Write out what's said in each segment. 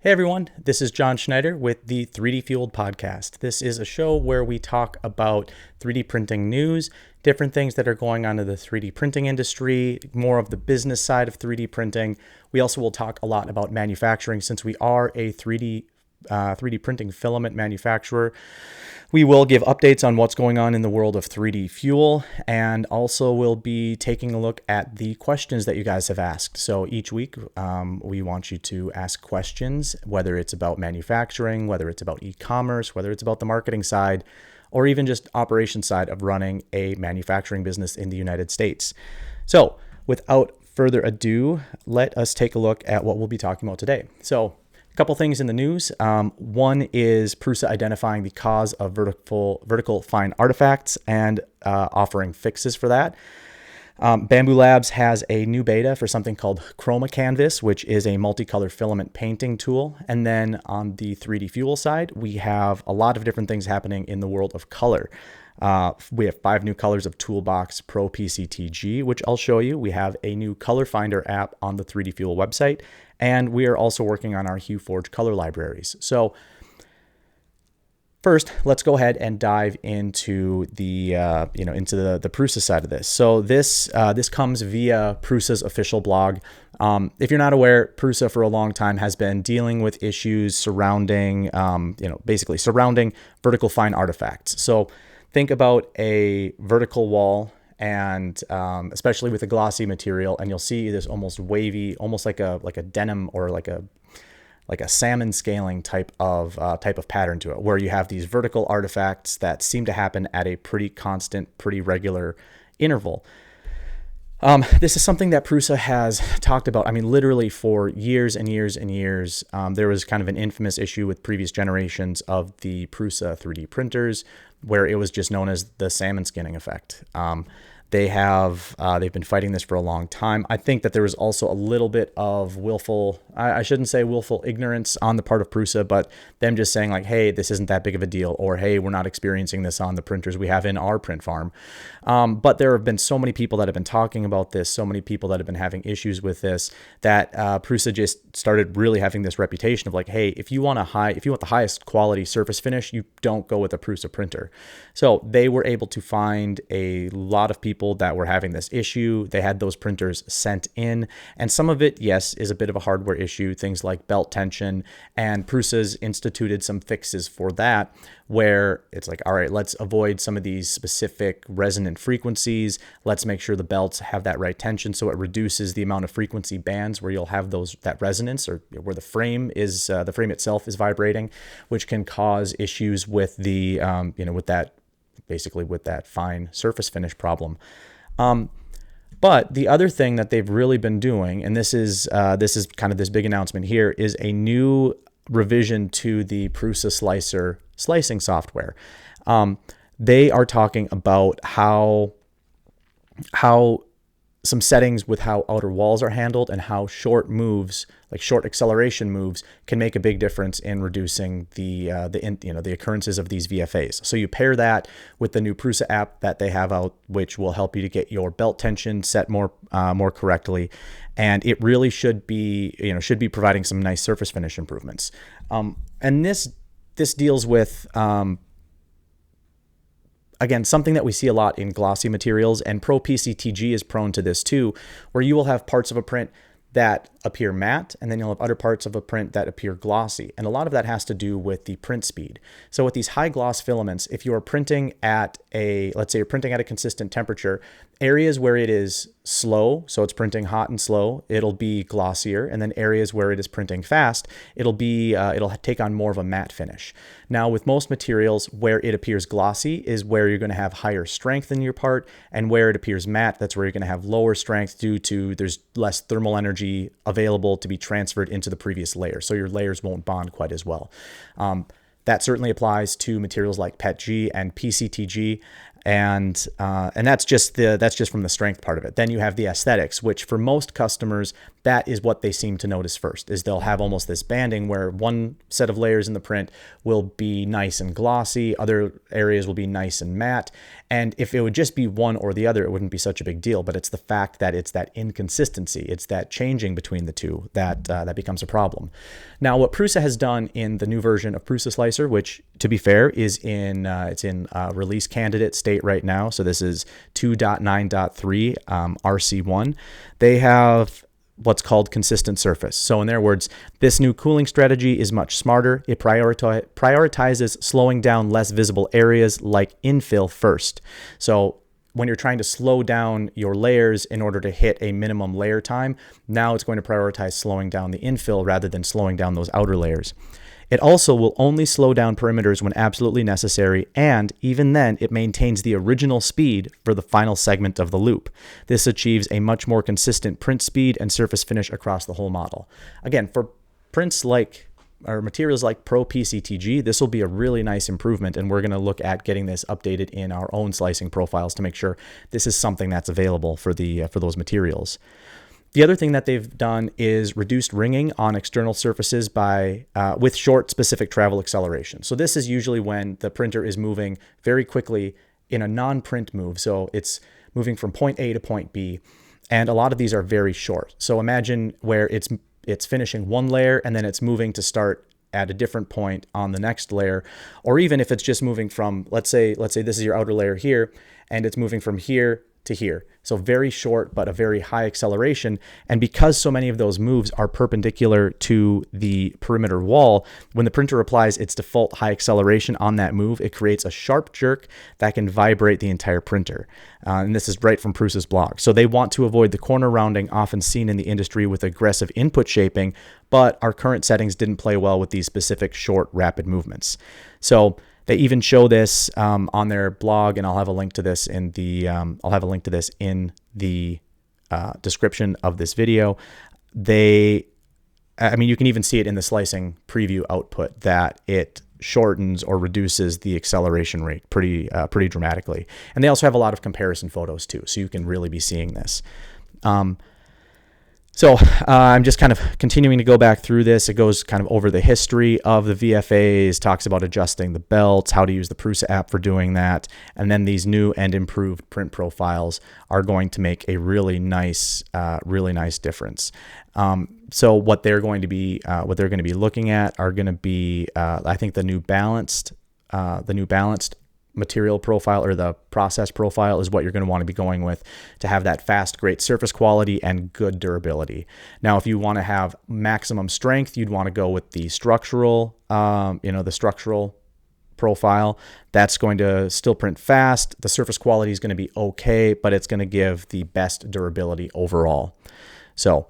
Hey everyone, this is John Schneider with the 3D-Fueled podcast. This is a show where we talk about 3D printing news, different things that are going on in the 3D printing industry, more of the business side of 3D printing. We also will talk a lot about manufacturing since we are a 3D printing filament manufacturer. We will give updates on what's going on in the world of 3D Fuel, and also we'll be taking a look at the questions that you guys have asked. So each week, we want you to ask questions, whether it's about manufacturing, whether it's about e-commerce, whether it's about the marketing side, or even just operation side of running a manufacturing business in the United States. So without further ado, let us take a look at what we'll be talking about today. So a couple things in the news. One is Prusa identifying the cause of vertical fine artifacts and offering fixes for that. Bambu Labs has a new beta for something called Chroma Canvas, which is a multicolor filament painting tool. And then on the 3D Fuel side, we have a lot of different things happening in the world of color. We have 5 new colors of Toolbox Pro PCTG, which I'll show you. We have a new color finder app on the 3D Fuel website, and we are also working on our HueForge color libraries. So first, let's go ahead and dive into the Prusa side of this. So this comes via Prusa's official blog. If you're not aware, Prusa for a long time has been dealing with issues surrounding, basically surrounding vertical fine artifacts. So think about a vertical wall, and especially with a glossy material, and you'll see this almost wavy, almost like a denim or like a salmon scaling type of pattern to it, where you have these vertical artifacts that seem to happen at a pretty constant, pretty regular interval. This is something that Prusa has talked about, I mean, literally for years and years and years. There was kind of an infamous issue with previous generations of the Prusa 3D printers where it was just known as the salmon skinning effect. They've been fighting this for a long time. I think that there was also a little bit of I shouldn't say willful ignorance on the part of Prusa, but them just saying like, hey, this isn't that big of a deal, or hey, we're not experiencing this on the printers we have in our print farm. But there have been so many people that have been talking about this, so many people that have been having issues with this, that Prusa just started really having this reputation of like, hey, if you want the highest quality surface finish, you don't go with a Prusa printer. So they were able to find a lot of people that were having this issue. They had those printers sent in, and some of it, yes, is a bit of a hardware issue, things like belt tension, and Prusa's instituted some fixes for that, where it's like, all right, let's avoid some of these specific resonant frequencies. Let's make sure the belts have that right tension, so it reduces the amount of frequency bands where you'll have that resonance, or where the frame itself is vibrating, which can cause issues with the with that fine surface finish problem. But the other thing that they've really been doing, and this is kind of this big announcement here, is a new revision to the Prusa Slicer slicing software. They are talking about how some settings with how outer walls are handled and how short moves, like short acceleration moves, can make a big difference in reducing the occurrences of these VFAs. So you pair that with the new Prusa app that they have out, which will help you to get your belt tension set more correctly, and it really should be providing some nice surface finish improvements. And this deals with again, something that we see a lot in glossy materials, and Pro PCTG is prone to this too, where you will have parts of a print that appear matte, and then you'll have other parts of a print that appear glossy. And a lot of that has to do with the print speed. So with these high gloss filaments, if you are printing let's say you're printing at a consistent temperature, areas where it is slow, so it's printing hot and slow, it'll be glossier. And then areas where it is printing fast, it'll take on more of a matte finish. Now with most materials, where it appears glossy is where you're going to have higher strength in your part, and where it appears matte, that's where you're going to have lower strength due to there's less thermal energy available to be transferred into the previous layer. So your layers won't bond quite as well. That certainly applies to materials like PETG and PCTG. And that's just from the strength part of it. Then you have the aesthetics, which for most customers, that is what they seem to notice first, is they'll have almost this banding where one set of layers in the print will be nice and glossy, other areas will be nice and matte. And if it would just be one or the other, it wouldn't be such a big deal. But it's the fact that it's that inconsistency, it's that changing between the two that becomes a problem. Now, what Prusa has done in the new version of Prusa Slicer, which to be fair is in release candidate state right now. So this is 2.9.3 RC1. They have what's called consistent surface. So in their words, this new cooling strategy is much smarter. It prioritizes slowing down less visible areas like infill first. So when you're trying to slow down your layers in order to hit a minimum layer time, now it's going to prioritize slowing down the infill rather than slowing down those outer layers. It also will only slow down perimeters when absolutely necessary, and even then, it maintains the original speed for the final segment of the loop. This achieves a much more consistent print speed and surface finish across the whole model. Again, for prints or materials like Pro PCTG, this will be a really nice improvement, and we're going to look at getting this updated in our own slicing profiles to make sure this is something that's available for those materials. The other thing that they've done is reduced ringing on external surfaces with short specific travel acceleration. So this is usually when the printer is moving very quickly in a non-print move. So it's moving from point A to point B, and a lot of these are very short. So imagine where it's finishing one layer and then it's moving to start at a different point on the next layer, or even if it's just moving from, let's say this is your outer layer here, and it's moving from here to here. So very short, but a very high acceleration. And because so many of those moves are perpendicular to the perimeter wall, when the printer applies its default high acceleration on that move, it creates a sharp jerk that can vibrate the entire printer. And this is right from Prusa's blog. So they want to avoid the corner rounding often seen in the industry with aggressive input shaping, but our current settings didn't play well with these specific short, rapid movements. So they even show this on their blog, and I'll have a link to this in the description of this video. You can even see it in the slicing preview output that it shortens or reduces the acceleration rate pretty dramatically. And they also have a lot of comparison photos too, so you can really be seeing this. So I'm just kind of continuing to go back through this. It goes kind of over the history of the VFAs, talks about adjusting the belts, how to use the Prusa app for doing that, and then these new and improved print profiles are going to make a really nice difference. So what they're going to be looking at are going to be, I think, the new balanced material profile, or the process profile, is what you're going to want to be going with to have that fast, great surface quality and good durability. Now, if you want to have maximum strength, you'd want to go with the structural profile. That's going to still print fast. The surface quality is going to be okay, but it's going to give the best durability overall. So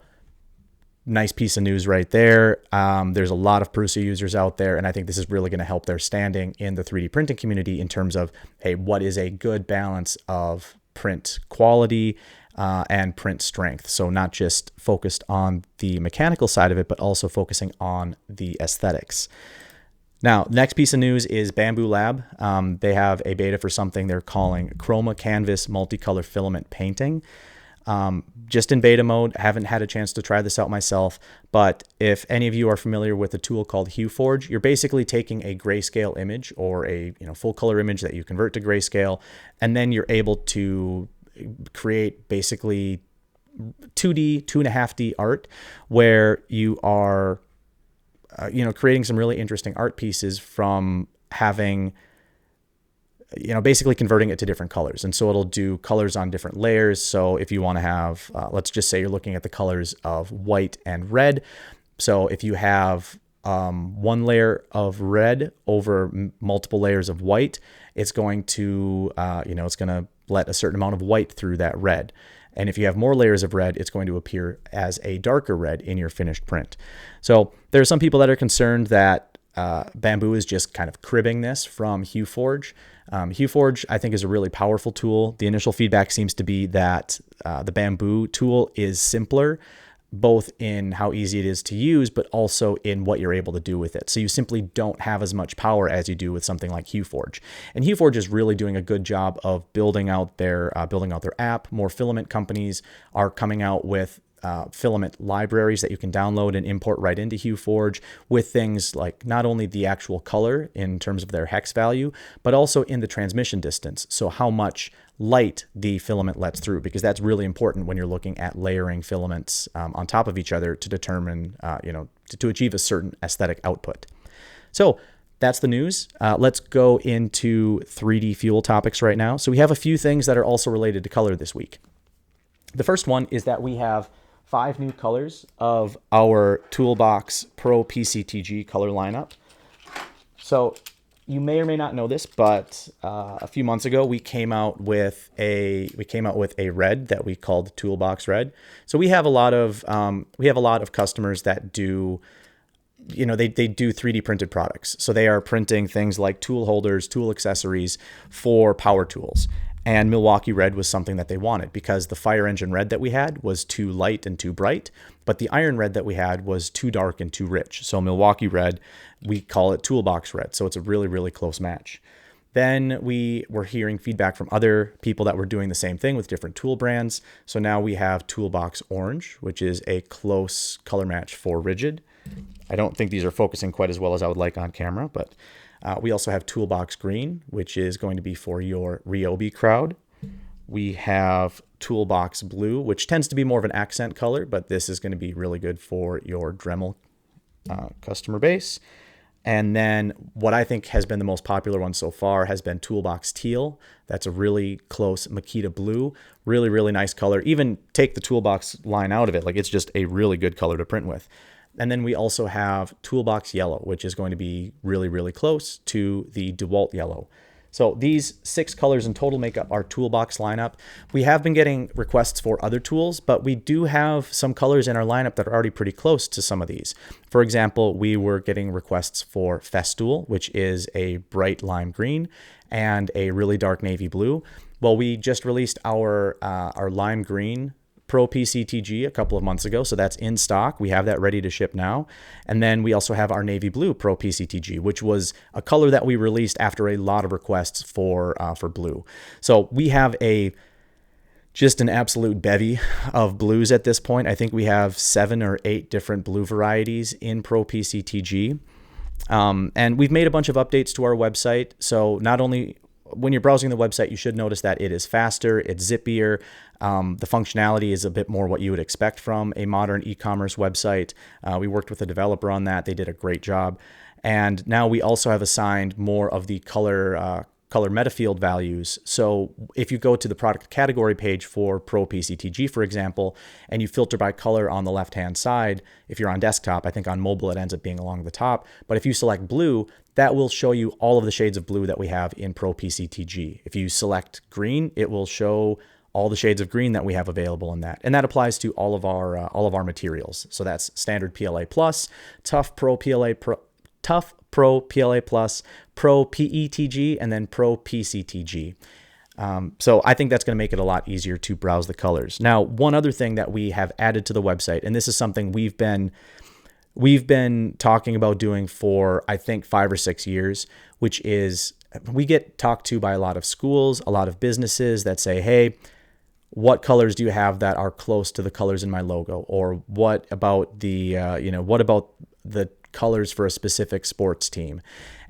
nice piece of news right there. There's a lot of Prusa users out there, and I think this is really going to help their standing in the 3D printing community in terms of, hey, what is a good balance of print quality and print strength? So not just focused on the mechanical side of it, but also focusing on the aesthetics. Now, next piece of news is Bambu Lab. They have a beta for something they're calling Chroma Canvas Multicolor Filament Painting. Just in beta mode. I haven't had a chance to try this out myself, but if any of you are familiar with a tool called HueForge, you're basically taking a grayscale image or a full color image that you convert to grayscale, and then you're able to create basically 2D, 2.5D art where you are creating some really interesting art pieces from having basically converting it to different colors. And so it'll do colors on different layers. So if you want to have, let's just say you're looking at the colors of white and red. So if you have one layer of red over multiple layers of white, it's going to, it's going to let a certain amount of white through that red. And if you have more layers of red, it's going to appear as a darker red in your finished print. So there are some people that are concerned that Bambu is just kind of cribbing this from HueForge. HueForge, I think, is a really powerful tool. The initial feedback seems to be that the Bambu tool is simpler both in how easy it is to use, but also in what you're able to do with it. So you simply don't have as much power as you do with something like HueForge. And HueForge is really doing a good job of building out their app. More filament companies are coming out with filament libraries that you can download and import right into HueForge with things like not only the actual color in terms of their hex value, but also in the transmission distance. So how much light the filament lets through, because that's really important when you're looking at layering filaments on top of each other to determine, to achieve a certain aesthetic output. So that's the news. Let's go into 3D Fuel topics right now. So we have a few things that are also related to color this week. The first one is that we have 5 new colors of our Toolbox Pro PCTG color lineup. So you may or may not know this, but a few months ago we came out with a red that we called Toolbox Red. So we have a lot of customers that do, they do 3D printed products. So they are printing things like tool holders, tool accessories for power tools. And Milwaukee Red was something that they wanted because the fire engine red that we had was too light and too bright, but the iron red that we had was too dark and too rich. So Milwaukee Red, we call it Toolbox Red. So it's a really, really close match. Then we were hearing feedback from other people that were doing the same thing with different tool brands. So now we have Toolbox Orange, which is a close color match for rigid. I don't think these are focusing quite as well as I would like on camera, but we also have Toolbox Green, which is going to be for your Ryobi crowd. We have Toolbox Blue, which tends to be more of an accent color, but this is going to be really good for your Dremel customer base. And then what I think has been the most popular one so far has been Toolbox Teal. That's a really close Makita Blue. Really, really nice color. Even take the Toolbox line out of it. Like, it's just a really good color to print with. And then we also have Toolbox Yellow, which is going to be really, really close to the DeWalt Yellow. So these 6 colors in total make up our Toolbox lineup. We have been getting requests for other tools, but we do have some colors in our lineup that are already pretty close to some of these. For example, we were getting requests for Festool, which is a bright lime green, and a really dark navy blue. Well, we just released our lime green Pro PCTG a couple of months ago, so that's in stock. We have that ready to ship now. And then we also have our navy blue Pro PCTG, which was a color that we released after a lot of requests for blue. So we have just an absolute bevy of blues at this point. I think we have 7 or 8 different blue varieties in Pro PCTG. And we've made a bunch of updates to our website. So not only when you're browsing the website, you should notice that it is faster, it's zippier. The functionality is a bit more what you would expect from a modern e-commerce website. We worked with a developer on that. They did a great job. And now we also have assigned more of the color meta field values. So if you go to the product category page for Pro PCTG, for example, and you filter by color on the left-hand side, if you're on desktop, I think on mobile it ends up being along the top. But if you select blue, that will show you all of the shades of blue that we have in Pro PCTG. If you select green, it will show all the shades of green that we have available in that. And that applies to all of our materials. So that's standard PLA+, Tough Pro PLA+, Pro PETG, and then Pro PCTG. So I think that's going to make it a lot easier to browse the colors. Now, one other thing that we have added to the website, and this is something we've been talking about doing for, I think, 5 or 6 years, which is we get talked to by a lot of schools, a lot of businesses that say, hey, what colors do you have that are close to the colors in my logo? Or what about the colors for a specific sports team?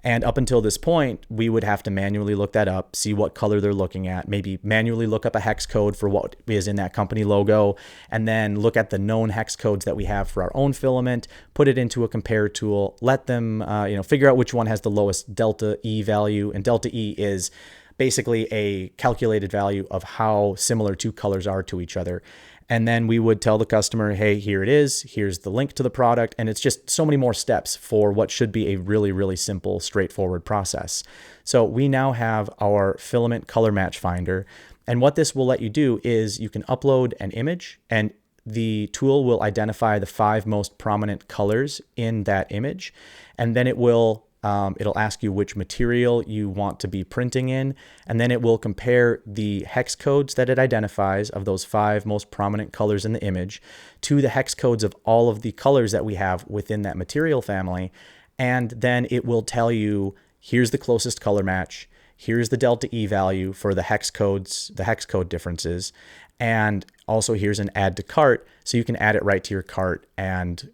And up until this point, we would have to manually look that up, see what color they're looking at, maybe manually look up a hex code for what is in that company logo, and then look at the known hex codes that we have for our own filament, put it into a compare tool, let them figure out which one has the lowest delta E value. And delta E is basically a calculated value of how similar 2 colors are to each other. And then we would tell the customer, hey, here it is. Here's the link to the product. And it's just so many more steps for what should be a really, really simple, straightforward process. So we now have our filament color match finder. And what this will let you do is you can upload an image, and the tool will identify the 5 most prominent colors in that image. And then it will It'll ask you which material you want to be printing in, and then it will compare the hex codes that it identifies of those 5 most prominent colors in the image to the hex codes of all of the colors that we have within that material family. And then it will tell you, here's the closest color match, here's the delta E value for the hex codes, the hex code differences, and also here's an add to cart, so you can add it right to your cart and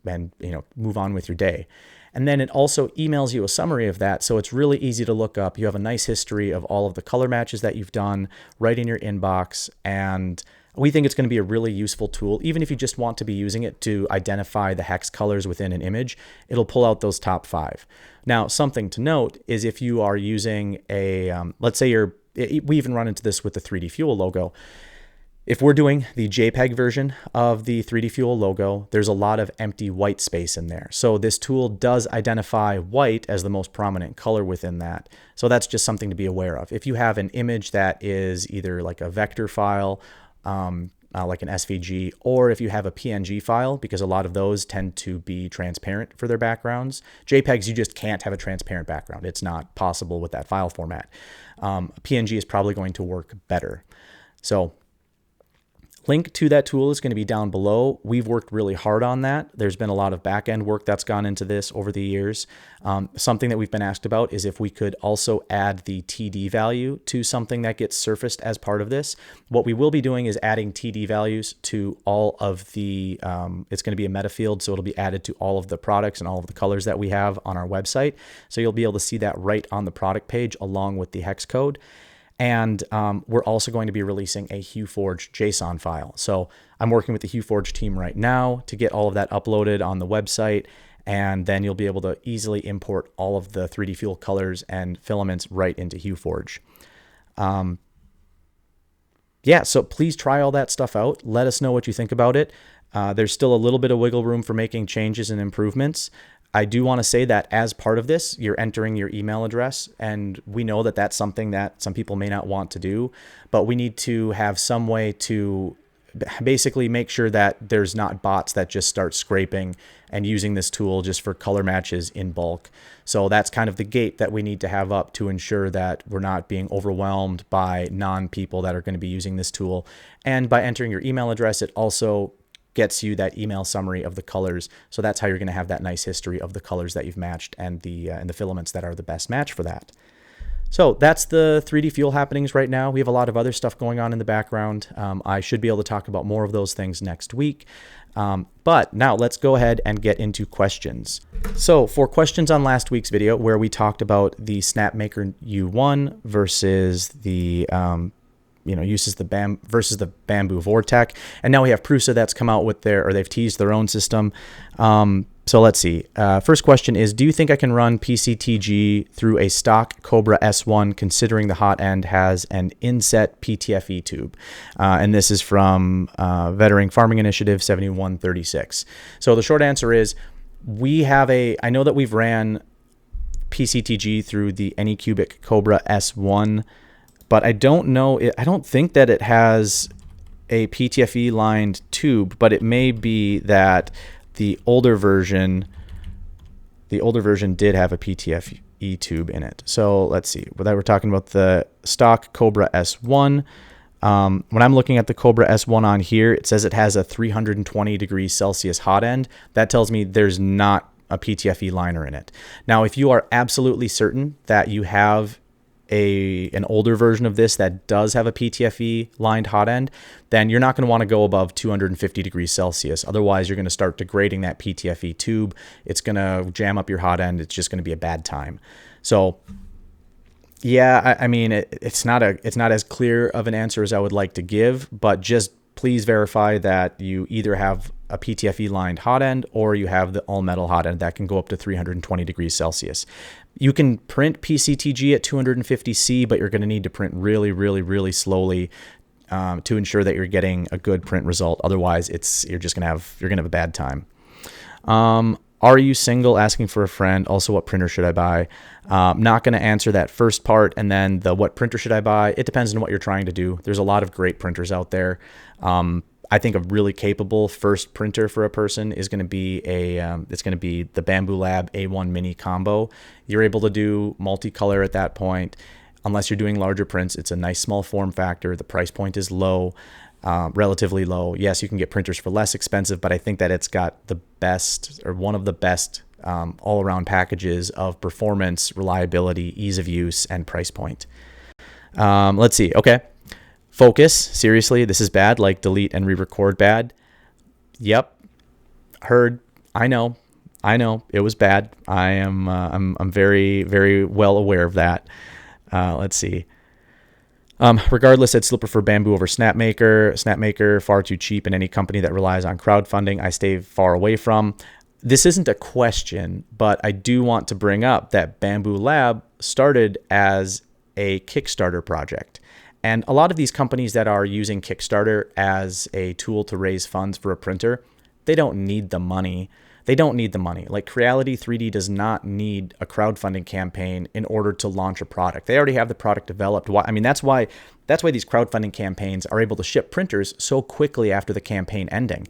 move on with your day. And then it also emails you a summary of that, so it's really easy to look up. You have a nice history of all of the color matches that you've done right in your inbox, and we think it's going to be a really useful tool. Even if you just want to be using it to identify the hex colors within an image, it'll pull out those top 5. Now, something to note is if you are using a, let's say we even run into this with the 3D-Fueled logo. If we're doing the JPEG version of the 3D-Fueled logo, there's a lot of empty white space in there. So this tool does identify white as the most prominent color within that. So that's just something to be aware of. If you have an image that is either like a vector file, like an SVG, or if you have a PNG file, because a lot of those tend to be transparent for their backgrounds. JPEGs, you just can't have a transparent background. It's not possible with that file format. PNG is probably going to work better. So link to that tool is going to be down below. We've worked really hard on that. There's been a lot of back-end work that's gone into this over the years. Something that we've been asked about is if we could also add the TD value to something that gets surfaced as part of this. What we will be doing is adding TD values to all of the, it's going to be a meta field, so it'll be added to all of the products and all of the colors that we have on our website. So you'll be able to see that right on the product page along with the hex code. And we're also going to be releasing a HueForge JSON file. So I'm working with the HueForge team right now to get all of that uploaded on the website. And then you'll be able to easily import all of the 3D-Fueled colors and filaments right into HueForge. Yeah, so please try all that stuff out. Let us know what you think about it. There's still a little bit of wiggle room for making changes and improvements. I do want to say that as part of this, you're entering your email address, and we know that that's something that some people may not want to do, but we need to have some way to basically make sure that there's not bots that just start scraping and using this tool just for color matches in bulk. So that's kind of the gate that we need to have up to ensure that we're not being overwhelmed by non-people that are going to be using this tool. And by entering your email address, it also gets you that email summary of the colors. So that's how you're going to have that nice history of the colors that you've matched and the filaments that are the best match for that. So that's the 3D-Fueled happenings right now. We have a lot of other stuff going on in the background. I should be able to talk about more of those things next week. But now let's go ahead and get into questions. So for questions on last week's video where we talked about the SnapMaker U1 versus the uses versus the Bambu Vortex. And now we have Prusa that's come out with they've teased their own system. So let's see. First question is, do you think I can run PCTG through a stock Cobra S1 considering the hot end has an inset PTFE tube? And this is from Veteran Farming Initiative 7136. So the short answer is I know that we've ran PCTG through the Anycubic Cobra S1, but I don't think that it has a PTFE lined tube, but it may be that the older version did have a PTFE tube in it. So let's see. We're talking about the stock Cobra S1. When I'm looking at the Cobra S1 on here, it says it has a 320 degrees Celsius hot end. That tells me there's not a PTFE liner in it. Now, if you are absolutely certain that you have an older version of this that does have a PTFE lined hot end, then you're not going to want to go above 250 degrees Celsius. Otherwise, you're going to start degrading that PTFE tube. It's going to jam up your hot end. It's just going to be a bad time. So yeah, I mean, it's not as clear of an answer as I would like to give, but just please verify that you either have a PTFE lined hot end or you have the all metal hot end that can go up to 320 degrees Celsius. You can print PCTG at 250C, but you're going to need to print really, really, really slowly to ensure that you're getting a good print result. Otherwise, you're going to have a bad time. Are you single? Asking for a friend. Also, what printer should I buy? Not going to answer that first part, and then what printer should I buy? It depends on what you're trying to do. There's a lot of great printers out there. I think a really capable first printer for a person is going to be it's going to be the Bambu Lab A1 Mini Combo. You're able to do multicolor at that point. Unless you're doing larger prints, it's a nice small form factor. The price point is low, relatively low. Yes, you can get printers for less expensive, but I think that it's got the best, or one of the best all-around packages of performance, reliability, ease of use, and price point. Let's see. Okay. Focus. Seriously, this is bad. Like delete and re-record bad. Yep. Heard. I know. It was bad. I'm very, very well aware of that. Let's see. Regardless, I'd still prefer Bambu over Snapmaker. Snapmaker, far too cheap, and any company that relies on crowdfunding, I stay far away from. This isn't a question, but I do want to bring up that Bambu Lab started as a Kickstarter project. And a lot of these companies that are using Kickstarter as a tool to raise funds for a printer, they don't need the money. Like Creality 3D does not need a crowdfunding campaign in order to launch a product. They already have the product developed. I mean, that's why these crowdfunding campaigns are able to ship printers so quickly after the campaign ending.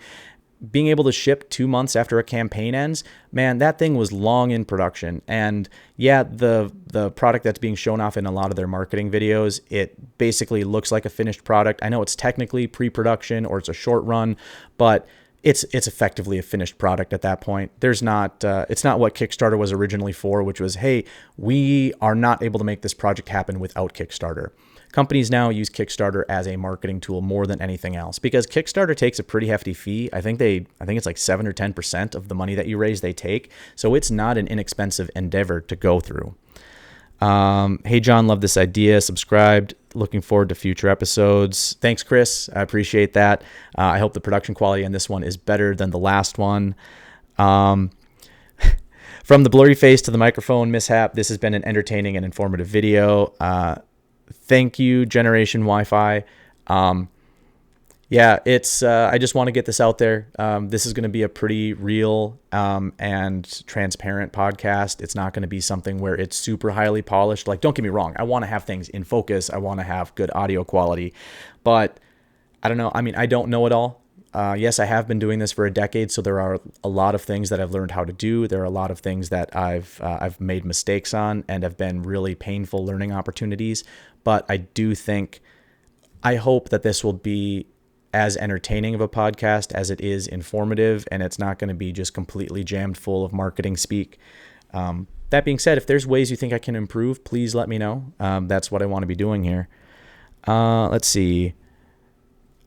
Being able to ship 2 months after a campaign ends, man, that thing was long in production. And yeah, the product that's being shown off in a lot of their marketing videos, it basically looks like a finished product. I know it's technically pre-production or it's a short run, but it's effectively a finished product at that point. It's not what Kickstarter was originally for, which was, hey, we are not able to make this project happen without Kickstarter. Companies now use Kickstarter as a marketing tool more than anything else because Kickstarter takes a pretty hefty fee. I think it's like 7 or 10% of the money that you raise they take. So it's not an inexpensive endeavor to go through. Hey, John, love this idea. Subscribed. Looking forward to future episodes. Thanks, Chris. I appreciate that. I hope the production quality on this one is better than the last one. From the blurry face to the microphone mishap, this has been an entertaining and informative video. Thank you, Generation Wi-Fi. Yeah, it's. I just want to get this out there. This is going to be a pretty real and transparent podcast. It's not going to be something where it's super highly polished. Like, don't get me wrong. I want to have things in focus. I want to have good audio quality. But I don't know. I mean, I don't know it all. Yes, I have been doing this for a decade, so there are a lot of things that I've learned how to do. There are a lot of things that I've made mistakes on and have been really painful learning opportunities. But I hope that this will be as entertaining of a podcast as it is informative, and it's not going to be just completely jammed full of marketing speak. That being said, if there's ways you think I can improve, please let me know. That's what I want to be doing here. Let's see.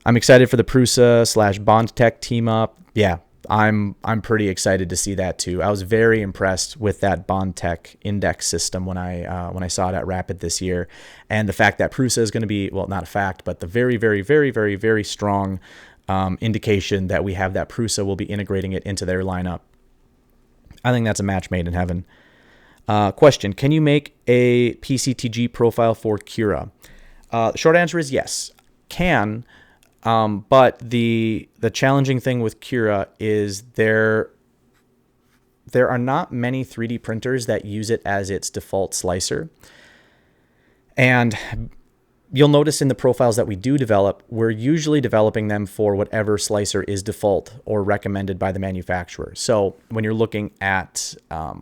I'm excited for the Prusa / Bondtech team up. Yeah, I'm pretty excited to see that too. I was very impressed with that Bondtech index system when I saw it at Rapid this year, and the fact that Prusa is going to be, well, not a fact, but the very, very, very, very, very strong indication that we have that Prusa will be integrating it into their lineup. I think that's a match made in heaven. Question: can you make a PCTG profile for Cura? The short answer is yes, can. But the challenging thing with Cura is there are not many 3D printers that use it as its default slicer. And you'll notice in the profiles that we do develop, we're usually developing them for whatever slicer is default or recommended by the manufacturer. So when you're looking at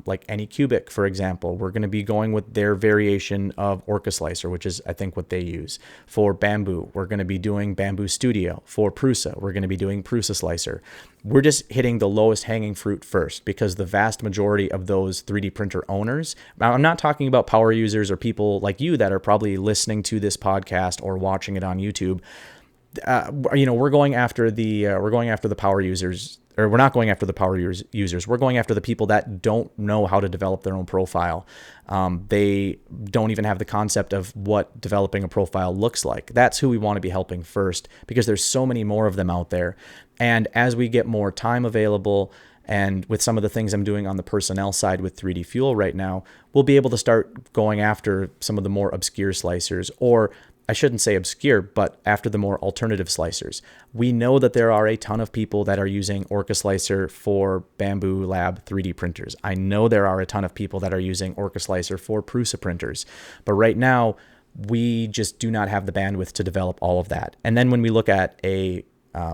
like Anycubic, for example, we're going to be going with their variation of Orca Slicer, which is, I think, what they use. For Bambu, we're going to be doing Bambu Studio. For Prusa, we're going to be doing Prusa Slicer. We're just hitting the lowest hanging fruit first because the vast majority of those 3D printer owners, I'm not talking about power users or people like you that are probably listening to this podcast or watching it on YouTube. We're going after the power users, or we're not going after the power users. We're going after the people that don't know how to develop their own profile. They don't even have the concept of what developing a profile looks like. That's who we want to be helping first, because there's so many more of them out there. And as we get more time available, and with some of the things I'm doing on the personnel side with 3D-Fuel right now, we'll be able to start going after some of the more obscure slicers, or I shouldn't say obscure, but after the more alternative slicers. We know that there are a ton of people that are using Orca Slicer for Bambu Lab 3D printers. I know there are a ton of people that are using Orca Slicer for Prusa printers. But right now, we just do not have the bandwidth to develop all of that. And then when we look at a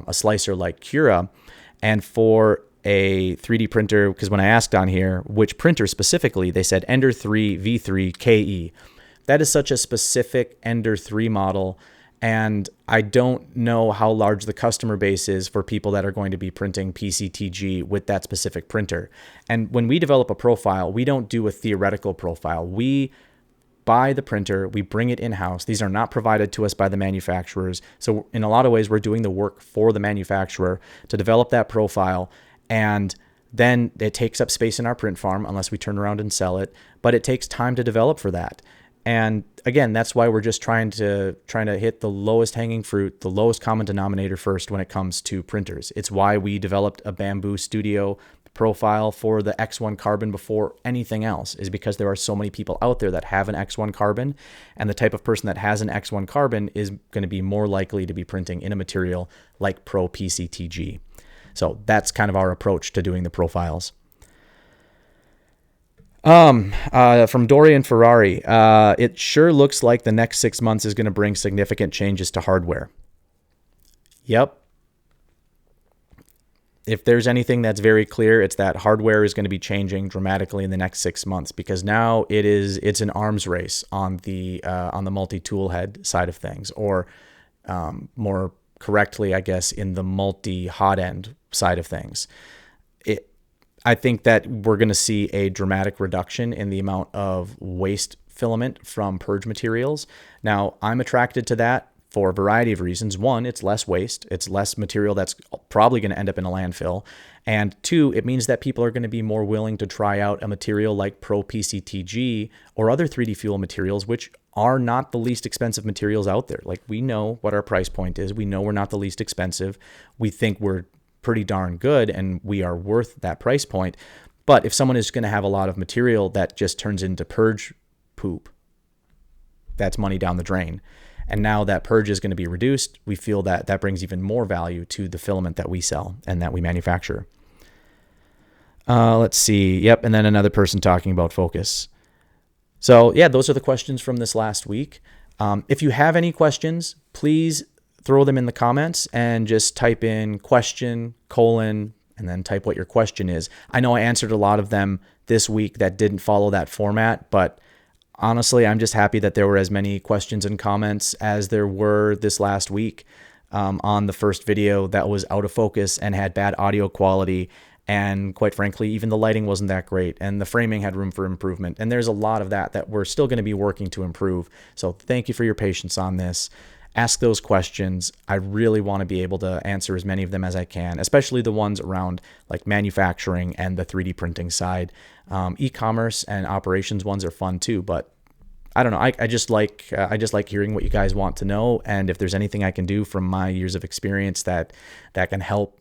a slicer like Cura. And for a 3D printer, because when I asked on here which printer specifically, they said Ender 3 V3 KE. That is such a specific Ender 3 model, and I don't know how large the customer base is for people that are going to be printing PCTG with that specific printer. And when we develop a profile, we don't do a theoretical profile. We buy the printer, we bring it in-house. These are not provided to us by the manufacturers. So in a lot of ways, we're doing the work for the manufacturer to develop that profile, and then it takes up space in our print farm unless we turn around and sell it, but it takes time to develop for that. And again, that's why we're just trying to hit the lowest hanging fruit, the lowest common denominator first when it comes to printers. It's why we developed a Bambu Studio profile for the X1 Carbon before anything else, is because there are so many people out there that have an X1 Carbon, and the type of person that has an X1 Carbon is going to be more likely to be printing in a material like Pro PCTG. So that's kind of our approach to doing the profiles. From Dorian Ferrari, it sure looks like the next 6 months is going to bring significant changes to hardware. Yep. If there's anything that's very clear, it's that hardware is going to be changing dramatically in the next 6 months, because now it's an arms race on the multi-tool head side of things, or more correctly, I guess, in the multi-hot end side of things. I think that we're going to see a dramatic reduction in the amount of waste filament from purge materials. Now, I'm attracted to that for a variety of reasons. One, it's less waste. It's less material that's probably going to end up in a landfill. And two, it means that people are going to be more willing to try out a material like Pro PCTG or other 3D-Fuel materials, which are not the least expensive materials out there. Like, we know what our price point is. We know we're not the least expensive. We think we're pretty darn good and we are worth that price point. But if someone is going to have a lot of material that just turns into purge poop, that's money down the drain. And now that purge is going to be reduced, we feel that that brings even more value to the filament that we sell and that we manufacture. Let's see. Yep. And then another person talking about focus. So yeah, those are the questions from this last week. If you have any questions, please throw them in the comments and just type in question, colon, and then type what your question is. I know I answered a lot of them this week that didn't follow that format, but honestly, I'm just happy that there were as many questions and comments as there were this last week on the first video that was out of focus and had bad audio quality. And quite frankly, even the lighting wasn't that great, and the framing had room for improvement. And there's a lot of that we're still going to be working to improve. So thank you for your patience on this. Ask those questions. I really want to be able to answer as many of them as I can, especially the ones around like manufacturing and the 3D printing side. E-commerce and operations ones are fun too, but I don't know. I just like hearing what you guys want to know, and if there's anything I can do from my years of experience that can help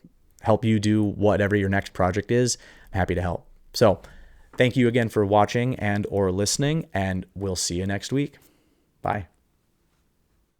you do whatever your next project is, I'm happy to help. So thank you again for watching and or listening, and we'll see you next week. Bye.